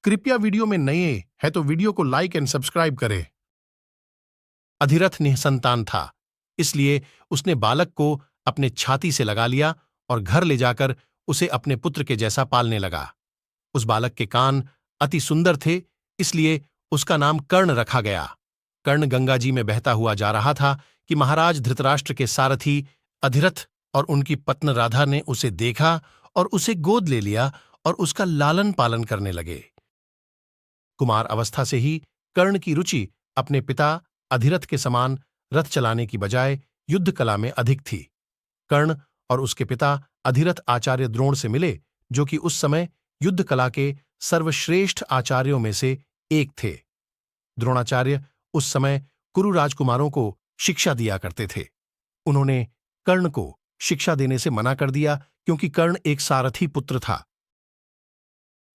कृपया वीडियो में नए हैं तो वीडियो को लाइक एंड सब्सक्राइब करें। अधिरथ निसंतान था, इसलिए उसने बालक को अपने छाती से लगा लिया और घर ले जाकर उसे अपने पुत्र के जैसा पालने लगा। उस बालक के कान अति सुंदर थे, इसलिए उसका नाम कर्ण रखा गया। कर्ण गंगा जी में बहता हुआ जा रहा था कि महाराज धृतराष्ट्र के सारथी अधिरथ और उनकी पत्न राधा ने उसे देखा और उसे गोद ले लिया और उसका लालन पालन करने लगे। कुमार अवस्था से ही कर्ण की रुचि अपने पिता अधिरथ के समान रथ चलाने की बजाय युद्ध कला में अधिक थी। कर्ण और उसके पिता अधिरथ आचार्य द्रोण से मिले, जो कि उस समय युद्ध कला के सर्वश्रेष्ठ आचार्यों में से एक थे। द्रोणाचार्य उस समय कुरु राजकुमारों को शिक्षा दिया करते थे। उन्होंने कर्ण को शिक्षा देने से मना कर दिया, क्योंकि कर्ण एक सारथी पुत्र था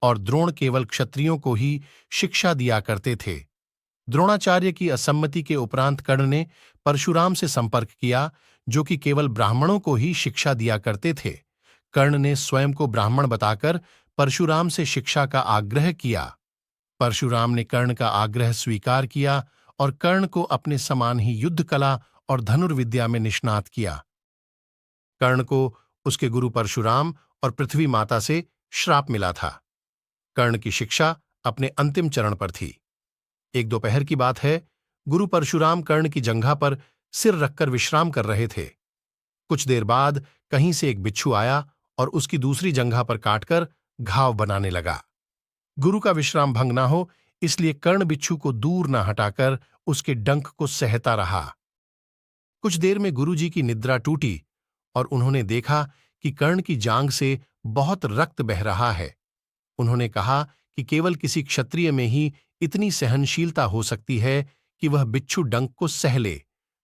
और द्रोण केवल क्षत्रियों को ही शिक्षा दिया करते थे। द्रोणाचार्य की असम्मति के उपरांत कर्ण ने परशुराम से संपर्क किया, जो कि केवल ब्राह्मणों को ही शिक्षा दिया करते थे। कर्ण ने स्वयं को ब्राह्मण बताकर परशुराम से शिक्षा का आग्रह किया। परशुराम ने कर्ण का आग्रह स्वीकार किया और कर्ण को अपने समान ही युद्ध कला और धनुर्विद्या में निष्णात किया। कर्ण को उसके गुरु परशुराम और पृथ्वी माता से श्राप मिला था। कर्ण की शिक्षा अपने अंतिम चरण पर थी। एक दोपहर की बात है, गुरु परशुराम कर्ण की जंघा पर सिर रखकर विश्राम कर रहे थे। कुछ देर बाद कहीं से एक बिच्छू आया और उसकी दूसरी जंघा पर काटकर घाव बनाने लगा। गुरु का विश्राम भंग ना हो, इसलिए कर्ण बिच्छू को दूर न हटाकर उसके डंक को सहता रहा। कुछ देर में गुरुजी की निद्रा टूटी और उन्होंने देखा कि कर्ण की जांघ से बहुत रक्त बह रहा है। उन्होंने कहा कि केवल किसी क्षत्रिय में ही इतनी सहनशीलता हो सकती है कि वह बिच्छू डंक को सह ले,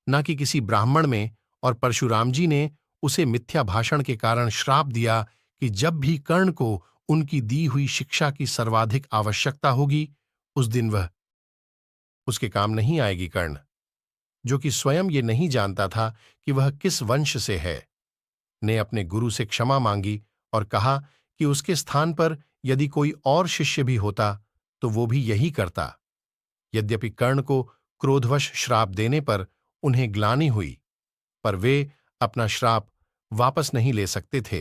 न कि किसी ब्राह्मण में, और परशुराम जी ने उसे मिथ्या भाषण के कारण श्राप दिया कि जब भी कर्ण को उनकी दी हुई शिक्षा की सर्वाधिक आवश्यकता होगी, उस दिन वह उसके काम नहीं आएगी। कर्ण, जो कि स्वयं ये नहीं जानता था कि वह किस वंश से है, ने अपने गुरु से क्षमा मांगी और कहा कि उसके स्थान पर यदि कोई और शिष्य भी होता तो वो भी यही करता। यद्यपि कर्ण को क्रोधवश श्राप देने पर उन्हें ग्लानि हुई, पर वे अपना श्राप वापस नहीं ले सकते थे।